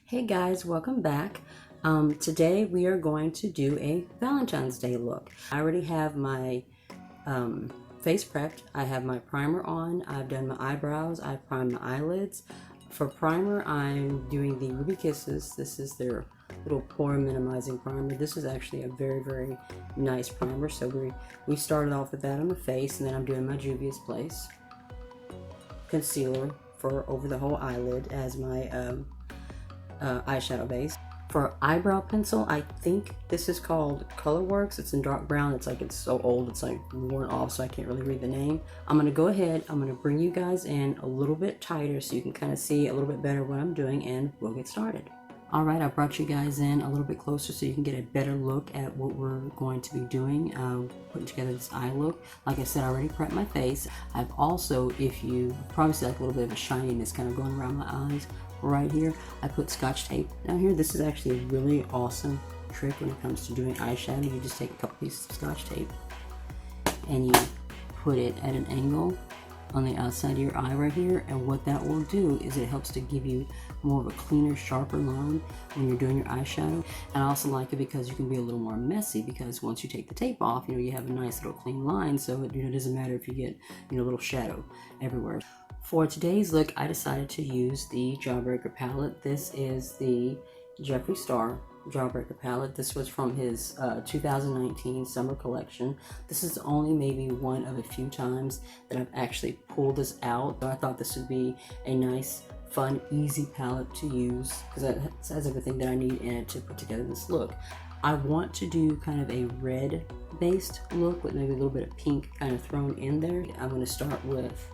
Hey guys, welcome back. Today we are going to do a Valentine's Day look. I already have my face prepped. I have my primer on. I've done my eyebrows. I've primed my eyelids. For primer, I'm doing the Ruby Kisses. This is their little pore minimizing primer. This is actually a very nice primer. So we started off with that on the face, and then I'm doing my Juvia's Place concealer for over the whole eyelid as my eyeshadow base. For eyebrow pencil, I think this is called Colorworks. It's in dark brown. It's so old, it's like worn off, so I can't really read the name. I'm gonna go ahead, I'm gonna bring you guys in a little bit tighter so you can kind of see a little bit better what I'm doing, and we'll get started. All right, I brought you guys in a little bit closer so you can get a better look at what we're going to be doing, putting together this eye look. Like I said, I already prepped my face. I've also, if you probably see like a little bit of a shininess kind of going around my eyes right here, I put Scotch tape down here. This is actually a really awesome trick when it comes to doing eyeshadow. You just take a couple pieces of Scotch tape and you put it at an angle on the outside of your eye right here, and what that will do is it helps to give you more of a cleaner, sharper line when you're doing your eyeshadow. And I also like it because you can be a little more messy, because once you take the tape off, you have a nice little clean line, so it doesn't matter if you get a little shadow everywhere. For today's look, I decided to use the Jawbreaker palette. This is the Jeffree Star Jawbreaker palette. This was from his 2019 summer collection. This is only maybe one of a few times that I've actually pulled this out. So I thought this would be a nice, fun, easy palette to use because it has everything that I need in it to put together this look. I want to do kind of a red based look with maybe a little bit of pink kind of thrown in there. I'm going to start with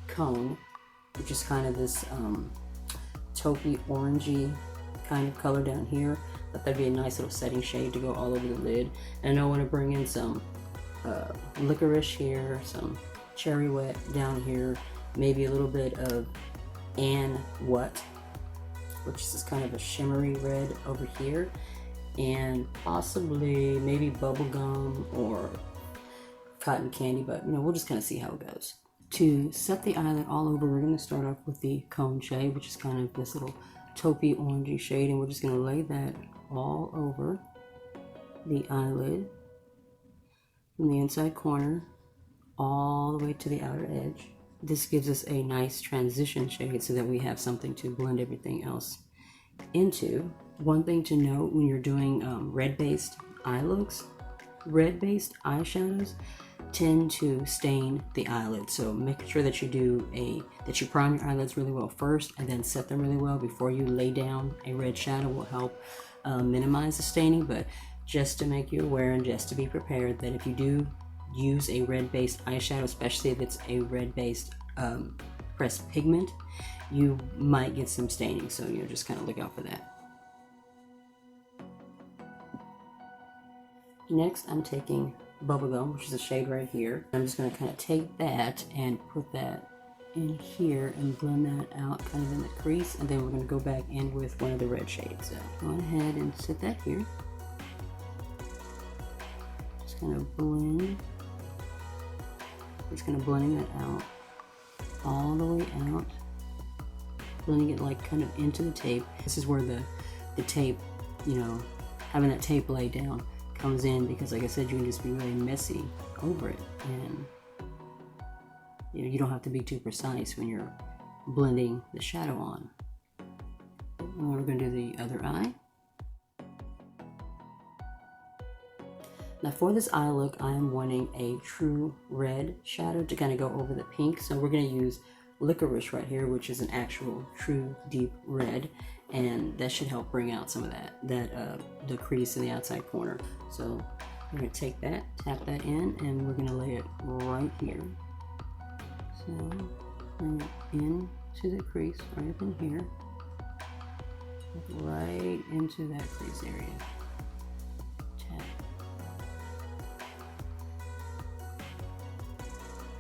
Cone, which is kind of this taupey orangey kind of color down here. But that'd be a nice little setting shade to go all over the lid. And I want to bring in some Licorice here, some Cherry Wet down here, maybe a little bit of And What, which is kind of a shimmery red over here, and possibly maybe bubblegum or cotton candy, but we'll just kind of see how it goes. To set the eyelid all over, we're going to start off with the Cone shade, which is kind of this little taupey orangey shade, and we're just going to lay that all over the eyelid from the inside corner all the way to the outer edge. This gives us a nice transition shade so that we have something to blend everything else into. One thing to note when you're doing red-based eye looks, red-based eyeshadows tend to stain the eyelid, so make sure that you prime your eyelids really well first and then set them really well before you lay down a red shadow. Will help minimize the staining. But just to make you aware and just to be prepared that if you do use a red based eyeshadow, especially if it's a red based pressed pigment, you might get some staining, so just kind of look out for that. Next, I'm taking Bubblegum, which is a shade right here. I'm just going to kind of take that and put that in here and blend that out kind of in the crease, and then we're going to go back in with one of the red shades. So go ahead and set that here. Just kind of blend. Just kind of blending that out all the way out, blending it like kind of into the tape. This is where the tape, having that tape laid down comes in, because like I said, you can just be really messy over it, and you don't have to be too precise when you're blending the shadow on. And we're going to do the other eye. Now for this eye look, I am wanting a true red shadow to kind of go over the pink, so we're going to use Licorice right here, which is an actual true deep red, and that should help bring out some of the crease in the outside corner. So we're going to take that, tap that in, and we're going to lay it right here. So bring it into the crease right up in here, right into that crease area. Tap.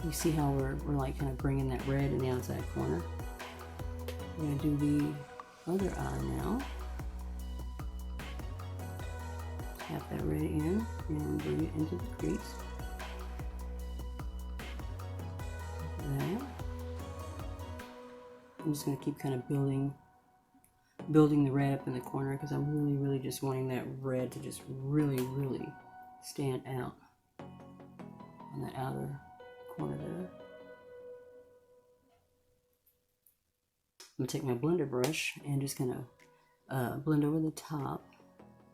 You see how we're like kind of bringing that red in the outside corner. We're going to do the other eye now. Tap that red in and bring it into the crease. Like that. I'm just going to keep kind of building building the red up in the corner because I'm really just wanting that red to just really stand out on that outer corner there. I'm gonna take my blender brush and just kind of blend over the top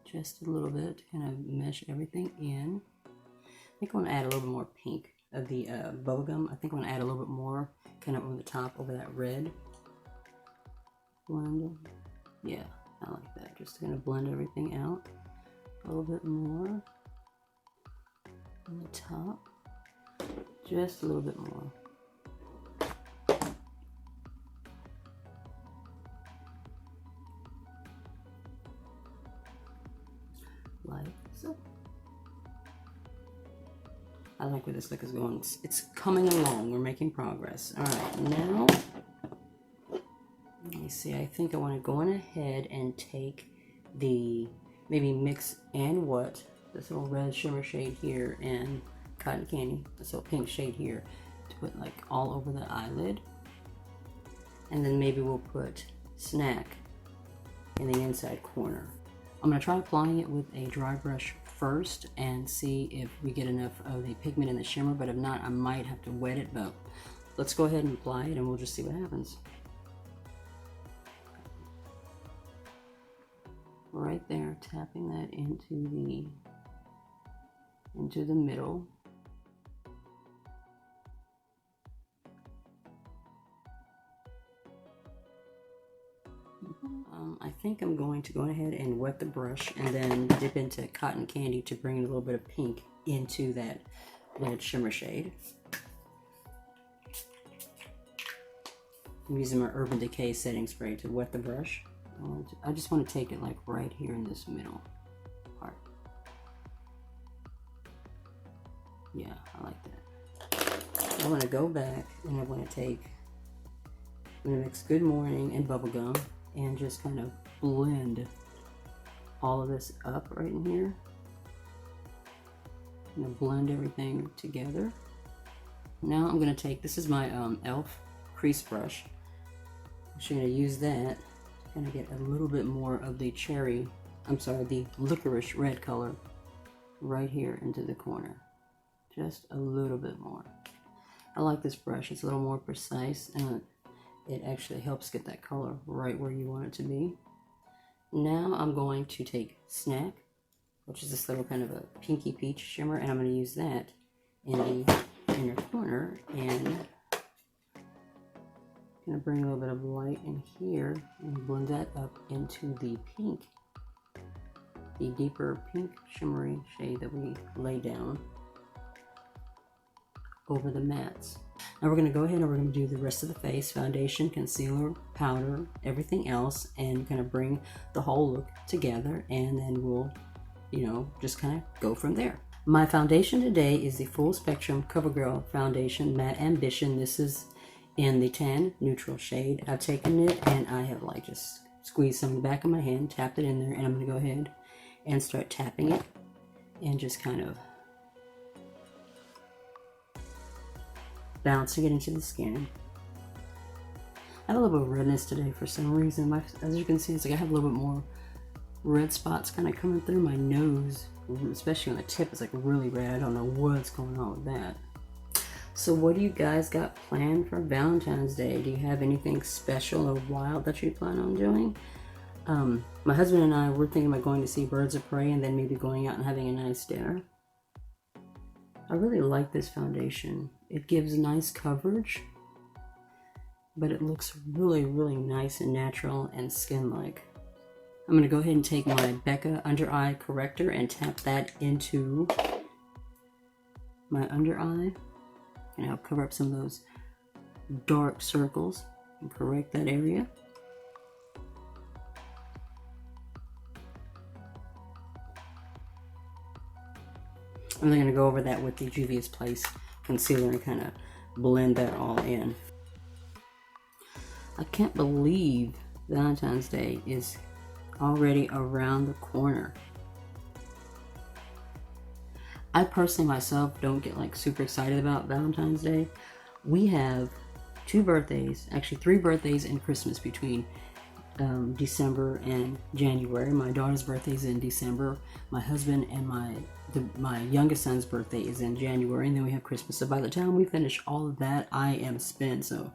just a little bit, kind of mesh everything in. I think I want to add a little bit more pink of the bubblegum. I think I want to add a little bit more kind of on the top over that red. Blend. Yeah, I like that. Just gonna blend everything out a little bit more on the top. Just a little bit more. Like so. I like where this look is going. It's coming along. We're making progress. All right, now let me see. I think I want to go on ahead and take the maybe mix and what this little red shimmer shade here and cotton candy, this little pink shade here, to put like all over the eyelid, and then maybe we'll put Snack in the inside corner. I'm going to try applying it with a dry brush first and see if we get enough of the pigment in the shimmer, but if not, I might have to wet it, but let's go ahead and apply it and we'll just see what happens. Right there, tapping that into the middle. I think I'm going to go ahead and wet the brush and then dip into cotton candy to bring a little bit of pink into that red shimmer shade. I'm using my Urban Decay setting spray to wet the brush. I just want to take it like right here in this middle part. Yeah, I like that. I want to go back and I want to mix Good Morning and Bubblegum and just kind of blend all of this up right in here. I'm going to blend everything together. Now I'm going to take, this is my e.l.f. crease brush. I'm just going to use that to kind of get a little bit more of the the licorice red color right here into the corner. Just a little bit more. I like this brush. It's a little more precise and it actually helps get that color right where you want it to be. Now I'm going to take Snack, which is this little kind of a pinky peach shimmer, and I'm going to use that in the inner corner and going to bring a little bit of light in here and blend that up into the pink, the deeper pink shimmery shade that we lay down over the mats. Now we're going to go ahead and we're going to do the rest of the face, foundation, concealer, powder, everything else, and kind of bring the whole look together, and then we'll, just kind of go from there. My foundation today is the Full Spectrum CoverGirl Foundation Matte Ambition. This is in the tan neutral shade. I've taken it and I have like just squeezed some in the back of my hand, tapped it in there, and I'm going to go ahead and start tapping it and just kind of bouncing it into the skin. I have a little bit of redness today for some reason. As you can see, it's like I have a little bit more red spots kind of coming through my nose, especially on the tip. It's like really red. I don't know what's going on with that. So what do you guys got planned for Valentine's Day? Do you have anything special or wild that you plan on doing? My husband and I were thinking about going to see Birds of Prey and then maybe going out and having a nice dinner. I really like this foundation. It gives nice coverage, but it looks really nice and natural and skin-like. I'm going to go ahead and take my Becca Under Eye Corrector and tap that into my under eye. And help cover up some of those dark circles and correct that area. I'm then going to go over that with the Juvia's Place concealer and kind of blend that all in. I can't believe Valentine's Day is already around the corner. I personally myself don't get like super excited about Valentine's Day. We have 2 birthdays, actually 3 birthdays and Christmas between December and January. My daughter's birthday is in December. My husband and my youngest son's birthday is in January, and then we have Christmas. So by the time we finish all of that, I am spent. So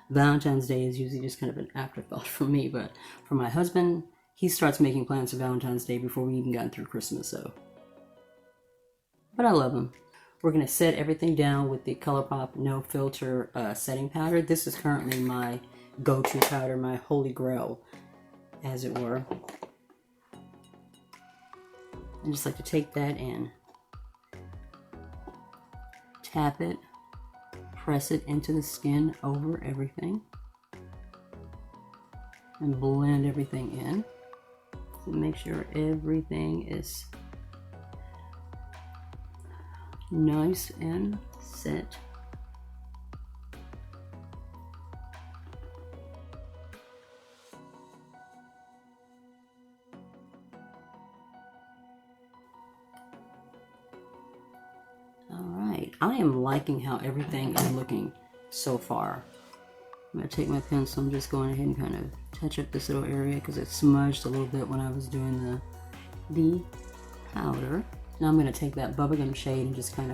Valentine's Day is usually just kind of an afterthought for me, but for my husband, he starts making plans for Valentine's Day before we even got through Christmas. So, but I love him. We're gonna set everything down with the ColourPop No Filter setting powder. This is currently my go-to powder, my holy grail, as it were. I just like to take that and tap it, press it into the skin over everything, and blend everything in. So make sure everything is nice and set. Alright, I am liking how everything is looking so far. I'm going to take my pencil, I'm just going ahead and kind of touch up this little area because it smudged a little bit when I was doing the powder. Now I'm going to take that bubblegum shade and just kind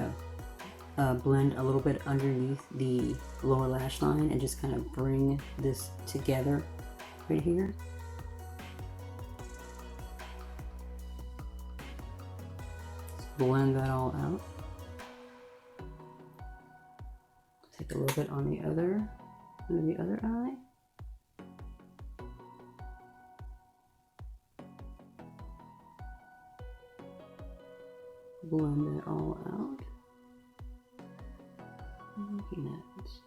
of blend a little bit underneath the lower lash line and just kind of bring this together right here. Just blend that all out. Take a little bit on the other, under the other eye. Blend it all out. Looking at this.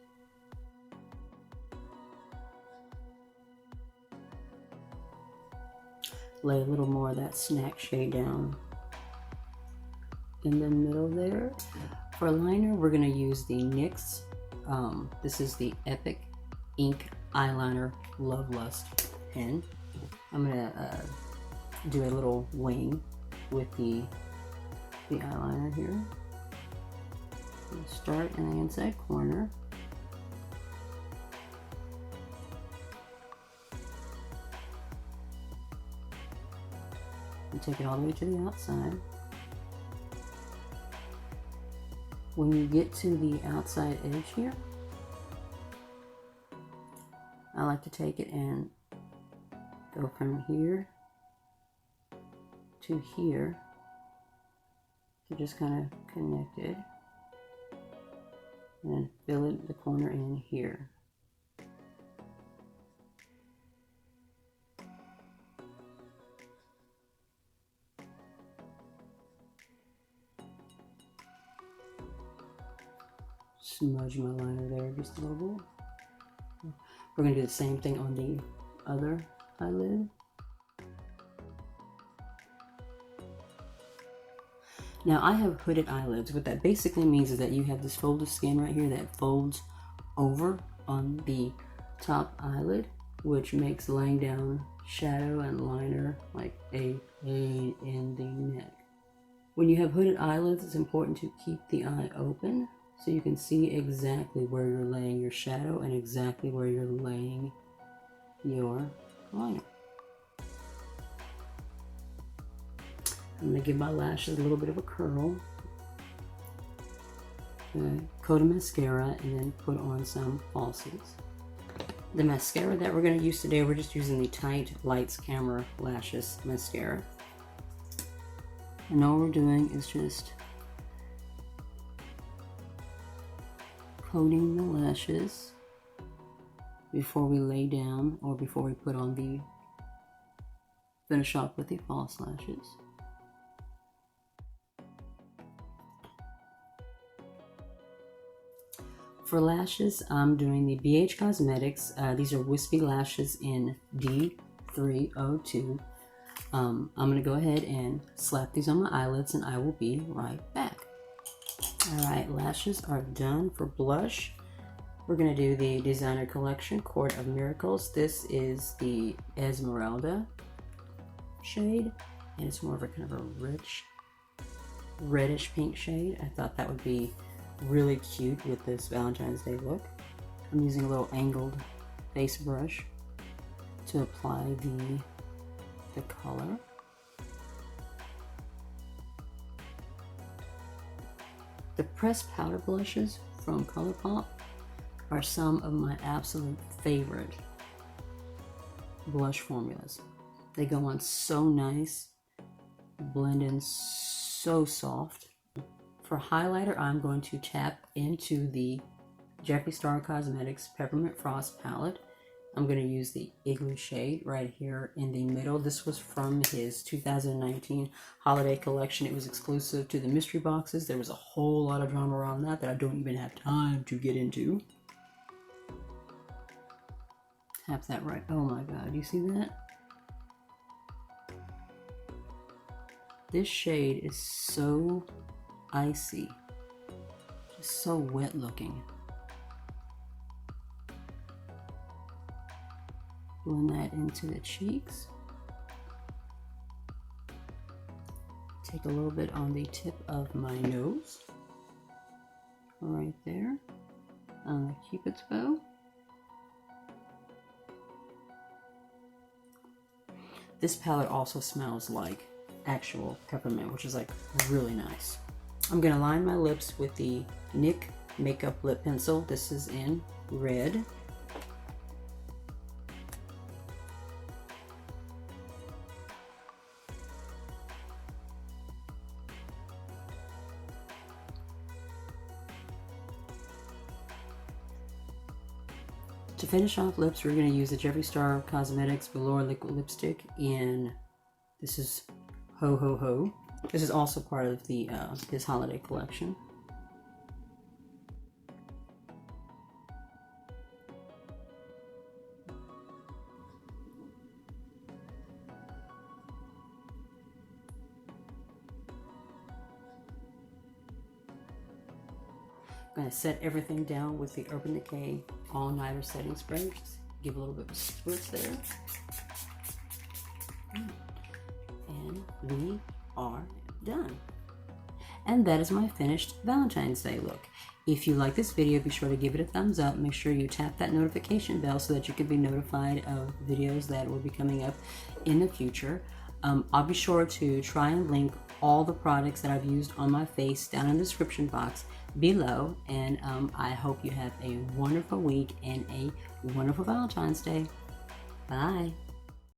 Lay a little more of that snack shade down in the middle there. For liner, we're going to use the NYX. This is the Epic Ink Eyeliner Love Lust pen. I'm going to do a little wing with the eyeliner here. We'll start in the inside corner. And take it all the way to the outside. When you get to the outside edge here, I like to take it and go from here to here. So just kind of connect it and then fill it the corner in here. Smudge my liner there just a little bit. We're going to do the same thing on the other eyelid. Now I have hooded eyelids. What that basically means is that you have this fold of skin right here that folds over on the top eyelid, which makes laying down shadow and liner like a pain in the neck. When you have hooded eyelids, it's important to keep the eye open so you can see exactly where you're laying your shadow and exactly where you're laying your liner. I'm going to give my lashes a little bit of a curl. Okay. Coat of mascara and then put on some falsies. The mascara that we're going to use today, we're just using the Tight Lights Camera Lashes Mascara. And all we're doing is just coating the lashes before we lay down or before we put on the finish off with the false lashes. For lashes, I'm doing the BH Cosmetics. These are Wispy Lashes in D302. I'm going to go ahead and slap these on my eyelids and I will be right back. Alright, lashes are done. For blush, we're going to do the Designer Collection Court of Miracles. This is the Esmeralda shade, and it's more of a kind of a rich, reddish pink shade. I thought that would be really cute with this Valentine's Day look. I'm using a little angled face brush to apply the color. The pressed powder blushes from ColourPop are some of my absolute favorite blush formulas. They go on so nice, blend in so soft. For highlighter, I'm going to tap into the Jeffree Star Cosmetics Peppermint Frost palette. I'm going to use the Igloo shade right here in the middle. This was from his 2019 holiday collection. It was exclusive to the mystery boxes. There was a whole lot of drama around that I don't even have time to get into. Tap that right. Oh my god, you see that? This shade is so icy, just so wet looking. Blend that into the cheeks. Take a little bit on the tip of my nose, right there, on the Cupid's bow. This palette also smells like actual peppermint, which is like really nice. I'm gonna line my lips with the NYX Makeup Lip Pencil. This is in red. To finish off lips, we're going to use the Jeffree Star Cosmetics Velour Liquid Lipstick in, this is Ho Ho Ho. This is also part of the his holiday collection. I'm going to set everything down with the Urban Decay All Nighter Setting Spray. Just give a little bit of a spritz there. And we are done. And that is my finished Valentine's Day look. If you like this video, be sure to give it a thumbs up. Make sure you tap that notification bell so that you can be notified of videos that will be coming up in the future. I'll be sure to try and link all the products that I've used on my face down in the description box below, and I hope you have a wonderful week and a wonderful Valentine's Day. Bye.